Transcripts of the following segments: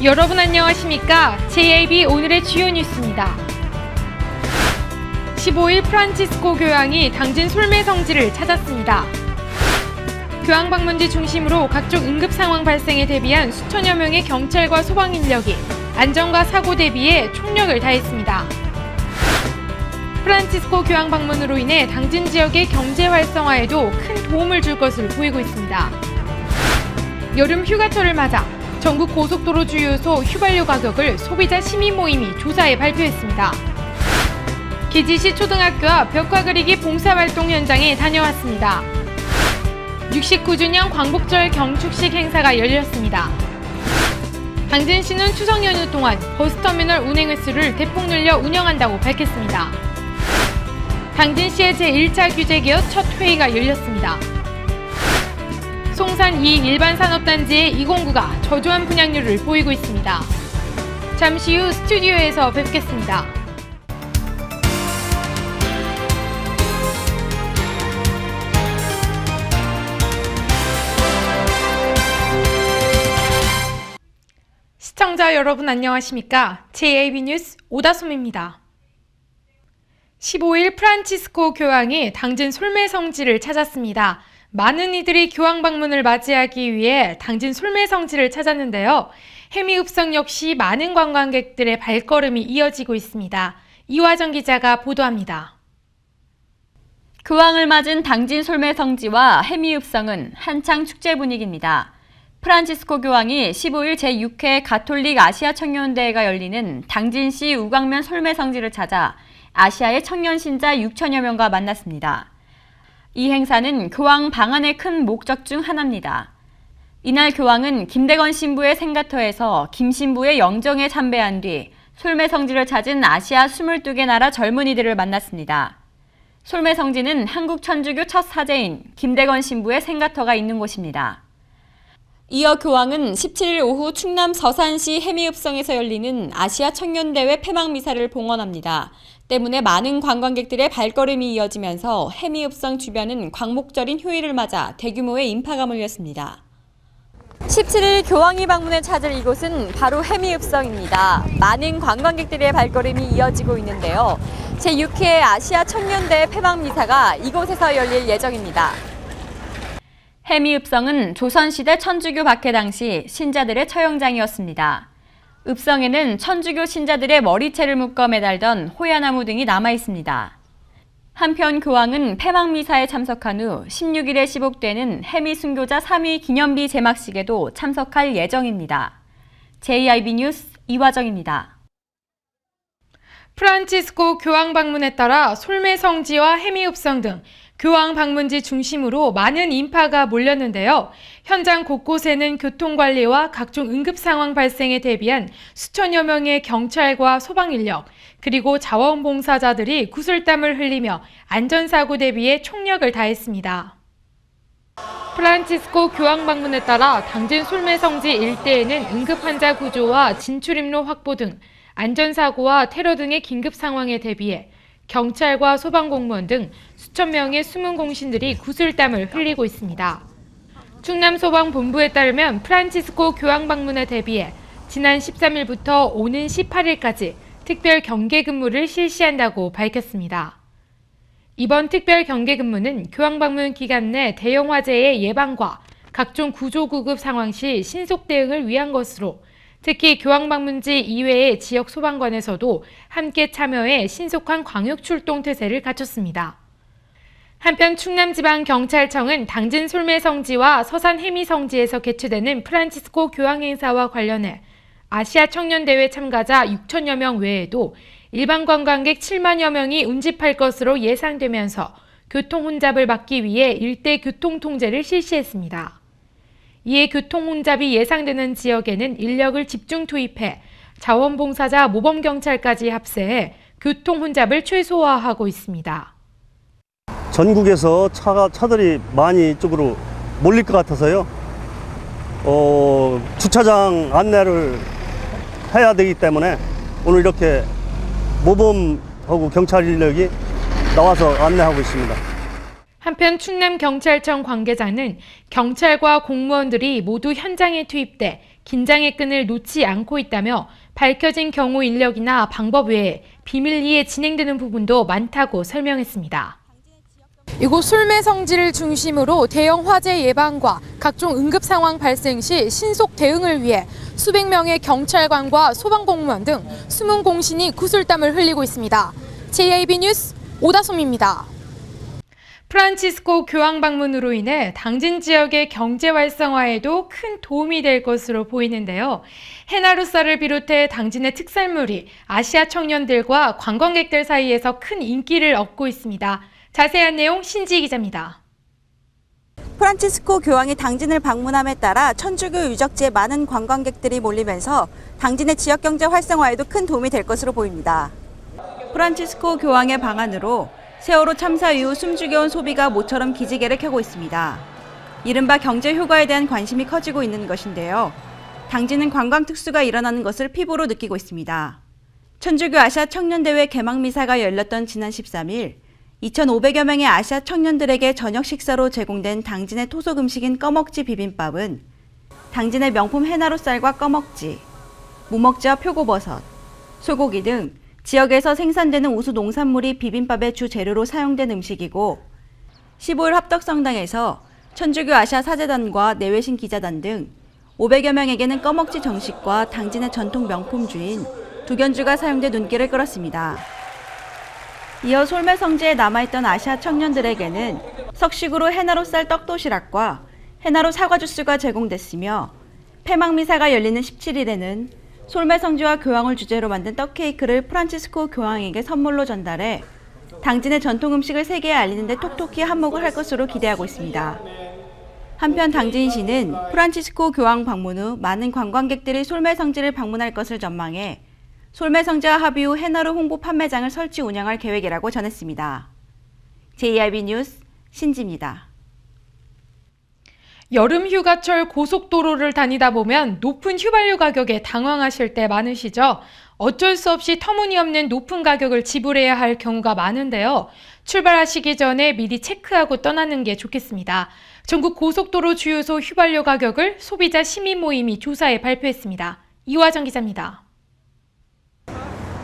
여러분 안녕하십니까? JIB 오늘의 주요 뉴스입니다. 15일 프란치스코 교황이 당진 솔메 성지를 찾았습니다. 교황 방문지 중심으로 각종 응급 상황 발생에 대비한 수천여 명의 경찰과 소방 인력이 안전과 사고 대비에 총력을 다했습니다. 프란치스코 교황 방문으로 인해 당진 지역의 경제 활성화에도 큰 도움을 줄 것을 보이고 있습니다. 여름 휴가철을 맞아 전국 고속도로 주유소 휘발유 가격을 소비자 시민 모임이 조사해 발표했습니다. 기지시 초등학교와 벽화 그리기 봉사활동 현장에 다녀왔습니다. 69주년 광복절 경축식 행사가 열렸습니다. 당진시는 추석 연휴 동안 버스터미널 운행 횟수를 대폭 늘려 운영한다고 밝혔습니다. 당진시의 제1차 규제개혁 첫 회의가 열렸습니다. 송산 2 일반산업단지의 209가 저조한 분양률을 보이고 있습니다. 잠시 후 스튜디오에서 뵙겠습니다. 시청자 여러분 안녕하십니까? JIB 뉴스 오다솜입니다. 15일 프란치스코 교황이 당진 솔메 성지를 찾았습니다. 많은 이들이 교황 방문을 맞이하기 위해 당진 솔메 성지를 찾았는데요. 해미읍성 역시 많은 관광객들의 발걸음이 이어지고 있습니다. 이화정 기자가 보도합니다. 교황을 맞은 당진 솔메 성지와 해미읍성은 한창 축제 분위기입니다. 프란치스코 교황이 15일 제6회 가톨릭 아시아 청년대회가 열리는 당진시 우광면 솔메 성지를 찾아 아시아의 청년 신자 6천여 명과 만났습니다. 이 행사는 교황 방한의 큰 목적 중 하나입니다. 이날 교황은 김대건 신부의 생가터에서 김 신부의 영정에 참배한 뒤 솔메 성지를 찾은 아시아 22개 나라 젊은이들을 만났습니다. 솔메 성지는 한국 천주교 첫 사제인 김대건 신부의 생가터가 있는 곳입니다. 이어 교황은 17일 오후 충남 서산시 해미읍성에서 열리는 아시아 청년대회 폐막미사를 봉헌합니다. 때문에 많은 관광객들의 발걸음이 이어지면서 해미읍성 주변은 광복절인 휴일을 맞아 대규모의 인파가 몰렸습니다. 17일 교황이 방문해 찾을 이곳은 바로 해미읍성입니다. 많은 관광객들의 발걸음이 이어지고 있는데요. 제6회 아시아 청년대회 폐막미사가 이곳에서 열릴 예정입니다. 해미읍성은 조선시대 천주교 박해 당시 신자들의 처형장이었습니다. 읍성에는 천주교 신자들의 머리채를 묶어 매달던 호야나무 등이 남아 있습니다. 한편 교황은 폐막미사에 참석한 후 16일에 시복되는 해미 순교자 3위 기념비 제막식에도 참석할 예정입니다. JIB 뉴스 이화정입니다. 프란치스코 교황 방문에 따라 솔메 성지와 해미읍성 등 교황 방문지 중심으로 많은 인파가 몰렸는데요. 현장 곳곳에는 교통관리와 각종 응급 상황 발생에 대비한 수천여 명의 경찰과 소방 인력, 그리고 자원봉사자들이 구슬땀을 흘리며 안전사고 대비에 총력을 다했습니다. 프란치스코 교황 방문에 따라 당진 솔메 성지 일대에는 응급 환자 구조와 진출입로 확보 등 안전사고와 테러 등의 긴급 상황에 대비해 경찰과 소방공무원 등 수천 명의 숨은 공신들이 구슬땀을 흘리고 있습니다. 충남소방본부에 따르면 프란치스코 교황 방문에 대비해 지난 13일부터 오는 18일까지 특별 경계 근무를 실시한다고 밝혔습니다. 이번 특별 경계 근무는 교황 방문 기간 내 대형 화재의 예방과 각종 구조구급 상황 시 신속 대응을 위한 것으로 특히 교황 방문지 이외의 지역 소방관에서도 함께 참여해 신속한 광역 출동 태세를 갖췄습니다. 한편 충남지방경찰청은 당진 솔메 성지와 서산 해미 성지에서 개최되는 프란치스코 교황 행사와 관련해 아시아 청년대회 참가자 6천여 명 외에도 일반 관광객 7만여 명이 운집할 것으로 예상되면서 교통 혼잡을 막기 위해 일대 교통 통제를 실시했습니다. 이에 교통 혼잡이 예상되는 지역에는 인력을 집중 투입해 자원봉사자 모범경찰까지 합세해 교통 혼잡을 최소화하고 있습니다. 전국에서 차들이 많이 이쪽으로 몰릴 것 같아서요. 주차장 안내를 해야 되기 때문에 오늘 이렇게 모범하고 경찰 인력이 나와서 안내하고 있습니다. 한편 충남경찰청 관계자는 경찰과 공무원들이 모두 현장에 투입돼 긴장의 끈을 놓지 않고 있다며 밝혀진 경우 인력이나 방법 외에 비밀리에 진행되는 부분도 많다고 설명했습니다. 이곳 솔매성지를 중심으로 대형 화재 예방과 각종 응급 상황 발생 시 신속 대응을 위해 수백 명의 경찰관과 소방공무원 등 숨은 공신이 구슬땀을 흘리고 있습니다. JIB 뉴스 오다솜입니다. 프란치스코 교황 방문으로 인해 당진 지역의 경제 활성화에도 큰 도움이 될 것으로 보이는데요. 헤나루사를 비롯해 당진의 특산물이 아시아 청년들과 관광객들 사이에서 큰 인기를 얻고 있습니다. 자세한 내용 신지 기자입니다. 프란치스코 교황이 당진을 방문함에 따라 천주교 유적지에 많은 관광객들이 몰리면서 당진의 지역 경제 활성화에도 큰 도움이 될 것으로 보입니다. 프란치스코 교황의 방안으로 세월호 참사 이후 숨죽여온 소비가 모처럼 기지개를 켜고 있습니다. 이른바 경제 효과에 대한 관심이 커지고 있는 것인데요. 당진은 관광 특수가 일어나는 것을 피부로 느끼고 있습니다. 천주교 아시아 청년대회 개막 미사가 열렸던 지난 13일 2,500여 명의 아시아 청년들에게 저녁 식사로 제공된 당진의 토속 음식인 꺼먹지 비빔밥은 당진의 명품 해나루쌀과 꺼먹지, 무먹지와 표고버섯, 소고기 등 지역에서 생산되는 우수 농산물이 비빔밥의 주 재료로 사용된 음식이고 15일 합덕성당에서 천주교 아시아 사재단과 내외신 기자단 등 500여 명에게는 꺼먹지 정식과 당진의 전통 명품주인 두견주가 사용돼 눈길을 끌었습니다. 이어 솔매성지에 남아있던 아시아 청년들에게는 석식으로 해나루쌀 떡도시락과 해나루 사과주스가 제공됐으며 폐막미사가 열리는 17일에는 솔매성지와 교황을 주제로 만든 떡케이크를 프란치스코 교황에게 선물로 전달해 당진의 전통 음식을 세계에 알리는 데 톡톡히 한몫을 할 것으로 기대하고 있습니다. 한편 당진시는 프란치스코 교황 방문 후 많은 관광객들이 솔매성지를 방문할 것을 전망해 솔매성지와 합의 후 해나루 홍보 판매장을 설치 운영할 계획이라고 전했습니다. JIB 뉴스 신지입니다. 여름 휴가철 고속도로를 다니다 보면 높은 휘발유 가격에 당황하실 때 많으시죠? 어쩔 수 없이 터무니없는 높은 가격을 지불해야 할 경우가 많은데요. 출발하시기 전에 미리 체크하고 떠나는 게 좋겠습니다. 전국 고속도로 주유소 휘발유 가격을 소비자 시민 모임이 조사해 발표했습니다. 이화정 기자입니다.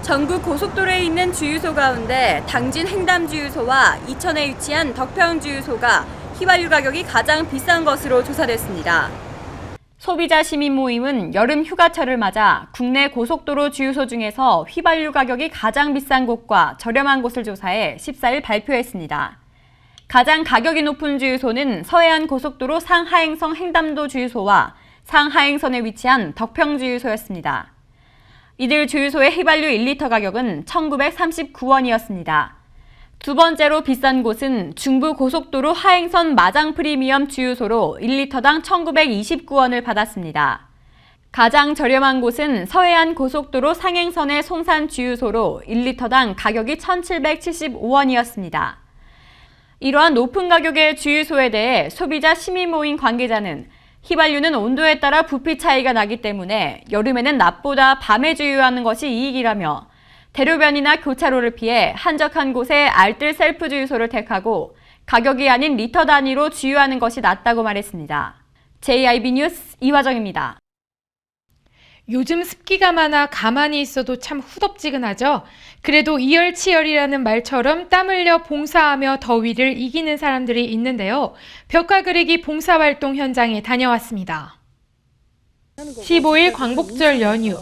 전국 고속도로에 있는 주유소 가운데 당진 행담주유소와 이천에 위치한 덕평주유소가 휘발유 가격이 가장 비싼 것으로 조사됐습니다. 소비자 시민 모임은 여름 휴가철을 맞아 국내 고속도로 주유소 중에서 휘발유 가격이 가장 비싼 곳과 저렴한 곳을 조사해 14일 발표했습니다. 가장 가격이 높은 주유소는 서해안 고속도로 상하행선 행담도 주유소와 상하행선에 위치한 덕평주유소였습니다. 이들 주유소의 휘발유 1리터 가격은 1,939원이었습니다. 두 번째로 비싼 곳은 중부고속도로 하행선 마장 프리미엄 주유소로 1리터당 1,929원을 받았습니다. 가장 저렴한 곳은 서해안 고속도로 상행선의 송산 주유소로 1리터당 가격이 1,775원이었습니다. 이러한 높은 가격의 주유소에 대해 소비자 시민 모임 관계자는 휘발유는 온도에 따라 부피 차이가 나기 때문에 여름에는 낮보다 밤에 주유하는 것이 이익이라며 대로변이나 교차로를 피해 한적한 곳에 알뜰 셀프 주유소를 택하고 가격이 아닌 리터 단위로 주유하는 것이 낫다고 말했습니다. JIB 뉴스 이화정입니다. 요즘 습기가 많아 가만히 있어도 참 후덥지근하죠? 그래도 이열치열이라는 말처럼 땀 흘려 봉사하며 더위를 이기는 사람들이 있는데요. 벽화 그리기 봉사활동 현장에 다녀왔습니다. 15일 광복절 연휴.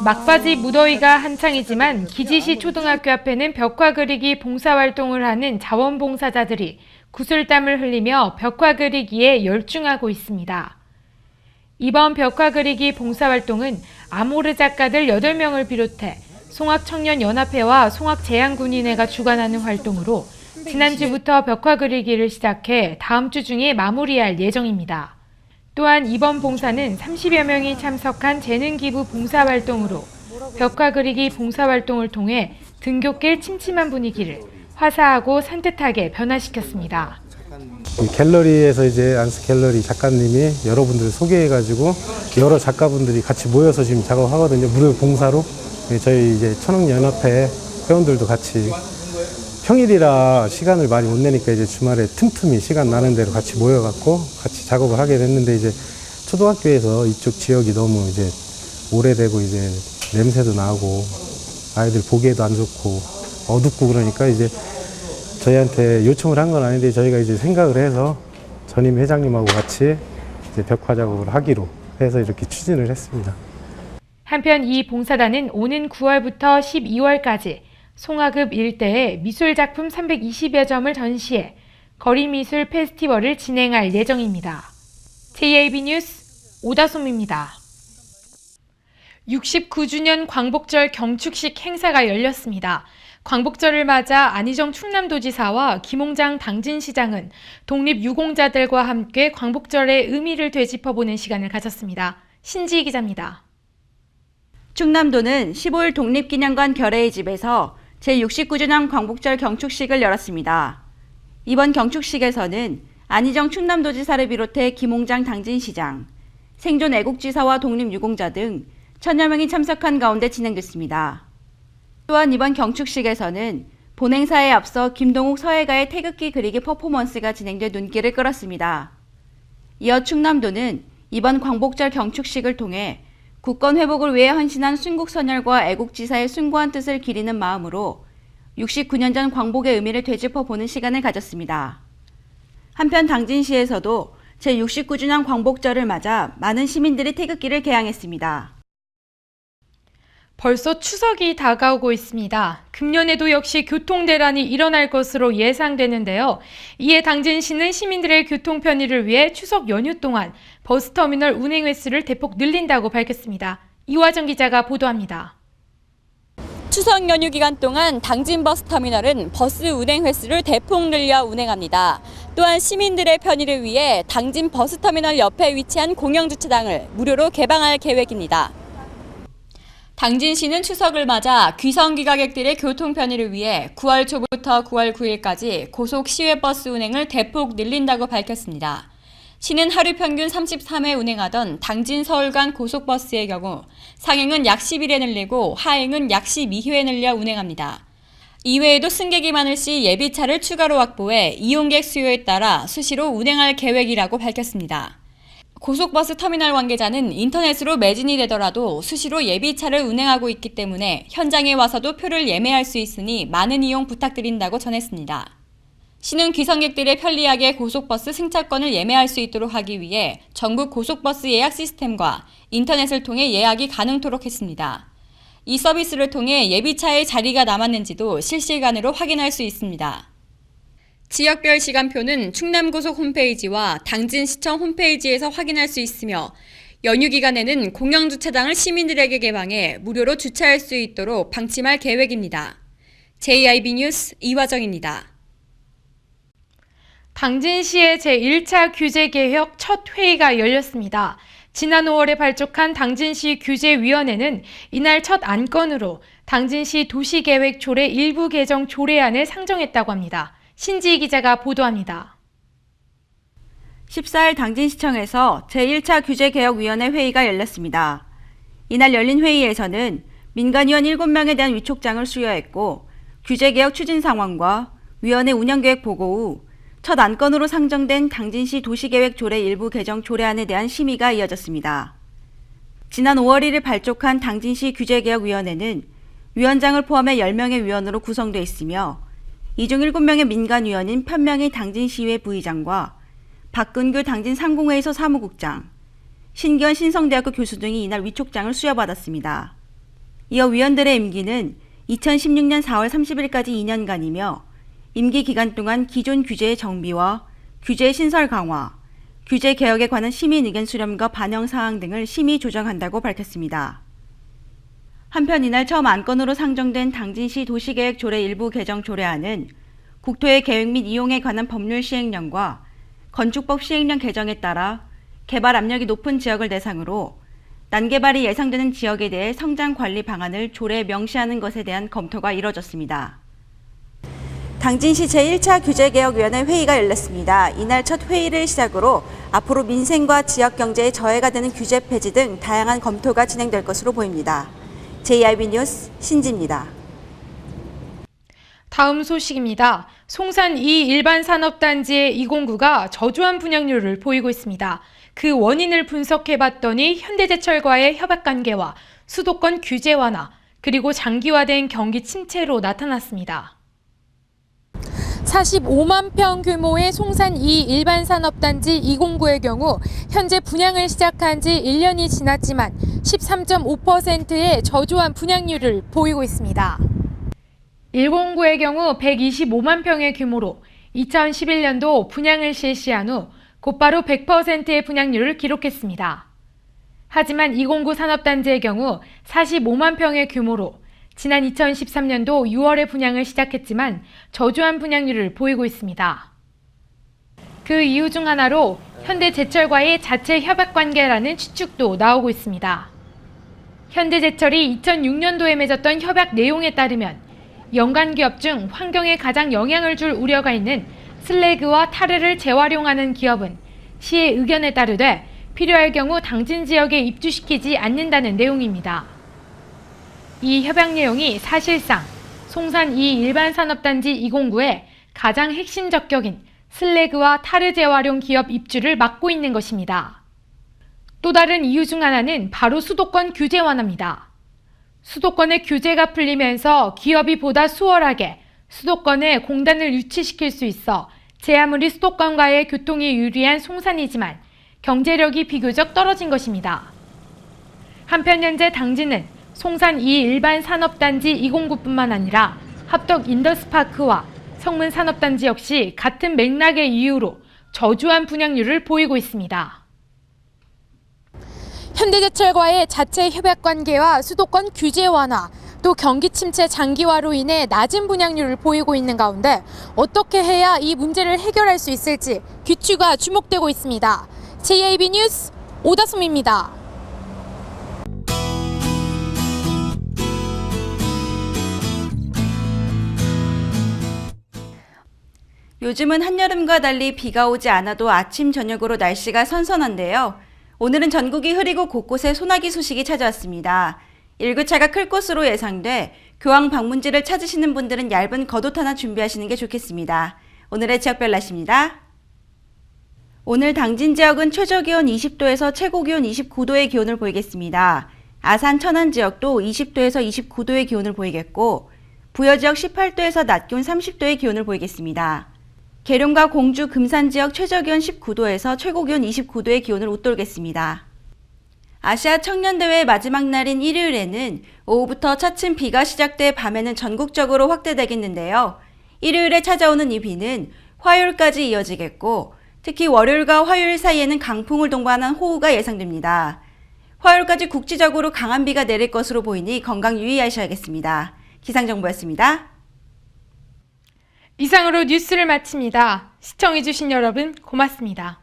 막바지 무더위가 한창이지만 기지시 초등학교 앞에는 벽화 그리기 봉사활동을 하는 자원봉사자들이 구슬땀을 흘리며 벽화 그리기에 열중하고 있습니다. 이번 벽화 그리기 봉사활동은 아모르 작가들 8명을 비롯해 송악청년연합회와 송악제양군인회가 주관하는 활동으로 지난주부터 벽화 그리기를 시작해 다음 주 중에 마무리할 예정입니다. 또한 이번 봉사는 30여 명이 참석한 재능기부 봉사활동으로 벽화 그리기 봉사활동을 통해 등굣길 침침한 분위기를 화사하고 산뜻하게 변화시켰습니다. 갤러리에서 이제 안스 갤러리 작가님이 여러분들을 소개해가지고 여러 작가분들이 같이 모여서 지금 작업하거든요. 무료 봉사로. 저희 이제 천흥연합회 회원들도 같이 평일이라 시간을 많이 못 내니까 이제 주말에 틈틈이 시간 나는 대로 같이 모여갖고 같이 작업을 하게 됐는데 이제 초등학교에서 이쪽 지역이 너무 이제 오래되고 이제 냄새도 나고 아이들 보기에도 안 좋고 어둡고 그러니까 이제 저희한테 요청을 한 건 아닌데 저희가 이제 생각을 해서 전임 회장님하고 같이 이제 벽화 작업을 하기로 해서 이렇게 추진을 했습니다. 한편 이 봉사단은 오는 9월부터 12월까지 송화급 일대에 미술작품 320여 점을 전시해 거리미술 페스티벌을 진행할 예정입니다. JIB 뉴스 오다솜입니다. 69주년 광복절 경축식 행사가 열렸습니다. 광복절을 맞아 안희정 충남도지사와 김홍장 당진시장은 독립유공자들과 함께 광복절의 의미를 되짚어보는 시간을 가졌습니다. 신지희 기자입니다. 충남도는 15일 독립기념관 결의의 집에서 제69주년 광복절 경축식을 열었습니다. 이번 경축식에서는 안희정 충남도지사를 비롯해 김홍장 당진시장, 생존 애국지사와 독립유공자 등 1000여 명이 참석한 가운데 진행됐습니다. 또한 이번 경축식에서는 본행사에 앞서 김동욱 서예가의 태극기 그리기 퍼포먼스가 진행돼 눈길을 끌었습니다. 이어 충남도는 이번 광복절 경축식을 통해 국권 회복을 위해 헌신한 순국선열과 애국지사의 숭고한 뜻을 기리는 마음으로 69년 전 광복의 의미를 되짚어보는 시간을 가졌습니다. 한편 당진시에서도 제69주년 광복절을 맞아 많은 시민들이 태극기를 개항했습니다. 벌써 추석이 다가오고 있습니다. 금년에도 역시 교통대란이 일어날 것으로 예상되는데요. 이에 당진시는 시민들의 교통 편의를 위해 추석 연휴 동안 버스터미널 운행 횟수를 대폭 늘린다고 밝혔습니다. 이화정 기자가 보도합니다. 추석 연휴 기간 동안 당진 버스터미널은 버스 운행 횟수를 대폭 늘려 운행합니다. 또한 시민들의 편의를 위해 당진 버스터미널 옆에 위치한 공영주차장을 무료로 개방할 계획입니다. 당진시는 추석을 맞아 귀성귀가객들의 교통 편의를 위해 9월 초부터 9월 9일까지 고속 시외버스 운행을 대폭 늘린다고 밝혔습니다. 시는 하루 평균 33회 운행하던 당진 서울 간 고속버스의 경우 상행은 약 10일에 늘리고 하행은 약 12회 늘려 운행합니다. 이외에도 승객이 많을 시 예비차를 추가로 확보해 이용객 수요에 따라 수시로 운행할 계획이라고 밝혔습니다. 고속버스 터미널 관계자는 인터넷으로 매진이 되더라도 수시로 예비차를 운행하고 있기 때문에 현장에 와서도 표를 예매할 수 있으니 많은 이용 부탁드린다고 전했습니다. 시는 귀성객들의 편리하게 고속버스 승차권을 예매할 수 있도록 하기 위해 전국 고속버스 예약 시스템과 인터넷을 통해 예약이 가능토록 했습니다. 이 서비스를 통해 예비차에 자리가 남았는지도 실시간으로 확인할 수 있습니다. 지역별 시간표는 충남고속 홈페이지와 당진시청 홈페이지에서 확인할 수 있으며 연휴 기간에는 공영주차장을 시민들에게 개방해 무료로 주차할 수 있도록 방침할 계획입니다. JIB 뉴스 이화정입니다. 당진시의 제1차 규제개혁 첫 회의가 열렸습니다. 지난 5월에 발족한 당진시 규제위원회는 이날 첫 안건으로 당진시 도시계획 조례 일부 개정 조례안을 상정했다고 합니다. 신지희 기자가 보도합니다. 14일 당진시청에서 제1차 규제개혁위원회 회의가 열렸습니다. 이날 열린 회의에서는 민간위원 7명에 대한 위촉장을 수여했고 규제개혁 추진 상황과 위원회 운영계획 보고 후 첫 안건으로 상정된 당진시 도시계획 조례 일부 개정 조례안에 대한 심의가 이어졌습니다. 지난 5월 1일 발족한 당진시 규제개혁위원회는 위원장을 포함해 10명의 위원으로 구성되어 있으며 이 중 7명의 민간위원인 편명희 당진시의회 부의장과 박근규 당진 상공회의소 사무국장, 신기현 신성대학교 교수 등이 이날 위촉장을 수여받았습니다. 이어 위원들의 임기는 2016년 4월 30일까지 2년간이며 임기 기간 동안 기존 규제의 정비와 규제 신설 강화, 규제 개혁에 관한 시민 의견 수렴과 반영 사항 등을 심의 조정한다고 밝혔습니다. 한편 이날 처음 안건으로 상정된 당진시 도시계획 조례 일부 개정 조례안은 국토의 계획 및 이용에 관한 법률 시행령과 건축법 시행령 개정에 따라 개발 압력이 높은 지역을 대상으로 난개발이 예상되는 지역에 대해 성장 관리 방안을 조례에 명시하는 것에 대한 검토가 이뤄졌습니다. 당진시 제1차 규제개혁위원회 회의가 열렸습니다. 이날 첫 회의를 시작으로 앞으로 민생과 지역경제에 저해가 되는 규제 폐지 등 다양한 검토가 진행될 것으로 보입니다. JIB 뉴스 신지입니다. 다음 소식입니다. 송산 2 일반 산업단지의 209가 저조한 분양률을 보이고 있습니다. 그 원인을 분석해봤더니 현대제철과의 협약관계와 수도권 규제 완화, 그리고 장기화된 경기 침체로 나타났습니다. 45만 평 규모의 송산 2 일반 산업단지 209의 경우 현재 분양을 시작한 지 1년이 지났지만 13.5%의 저조한 분양률을 보이고 있습니다. 109의 경우 125만 평의 규모로 2011년도 분양을 실시한 후 곧바로 100%의 분양률을 기록했습니다. 하지만 209 산업단지의 경우 45만 평의 규모로 지난 2013년도 6월에 분양을 시작했지만 저조한 분양률을 보이고 있습니다. 그 이유 중 하나로 현대제철과의 자체 협약관계라는 추측도 나오고 있습니다. 현대제철이 2006년도에 맺었던 협약 내용에 따르면 연간 기업 중 환경에 가장 영향을 줄 우려가 있는 슬래그와 타르를 재활용하는 기업은 시의 의견에 따르되 필요할 경우 당진 지역에 입주시키지 않는다는 내용입니다. 이 협약 내용이 사실상 송산 2 일반 산업단지 209의 가장 핵심적 격인 슬래그와 타르 재활용 기업 입주를 막고 있는 것입니다. 또 다른 이유 중 하나는 바로 수도권 규제 완화입니다. 수도권의 규제가 풀리면서 기업이 보다 수월하게 수도권에 공단을 유치시킬 수 있어 제 아무리 수도권과의 교통이 유리한 송산이지만 경제력이 비교적 떨어진 것입니다. 한편 현재 당진은 송산 2 일반 산업단지 209뿐만 아니라 합덕 인더스파크와 성문 산업단지 역시 같은 맥락의 이유로 저조한 분양률을 보이고 있습니다. 현대제철과의 자체 협약관계와 수도권 규제 완화, 또 경기 침체 장기화로 인해 낮은 분양률을 보이고 있는 가운데 어떻게 해야 이 문제를 해결할 수 있을지 귀추가 주목되고 있습니다. JIB 뉴스 오다솜입니다. 요즘은 한여름과 달리 비가 오지 않아도 아침, 저녁으로 날씨가 선선한데요. 오늘은 전국이 흐리고 곳곳에 소나기 소식이 찾아왔습니다. 일교차가 클 것으로 예상돼 교황 방문지를 찾으시는 분들은 얇은 겉옷 하나 준비하시는 게 좋겠습니다. 오늘의 지역별 날씨입니다. 오늘 당진 지역은 최저기온 20도에서 최고기온 29도의 기온을 보이겠습니다. 아산, 천안 지역도 20도에서 29도의 기온을 보이겠고 부여 지역 18도에서 낮 기온 30도의 기온을 보이겠습니다. 계룡과 공주, 금산 지역 최저기온 19도에서 최고기온 29도의 기온을 웃돌겠습니다. 아시아 청년대회 마지막 날인 일요일에는 오후부터 차츰 비가 시작돼 밤에는 전국적으로 확대되겠는데요. 일요일에 찾아오는 이 비는 화요일까지 이어지겠고 특히 월요일과 화요일 사이에는 강풍을 동반한 호우가 예상됩니다. 화요일까지 국지적으로 강한 비가 내릴 것으로 보이니 건강 유의하셔야겠습니다. 기상정보였습니다. 이상으로 뉴스를 마칩니다. 시청해주신 여러분 고맙습니다.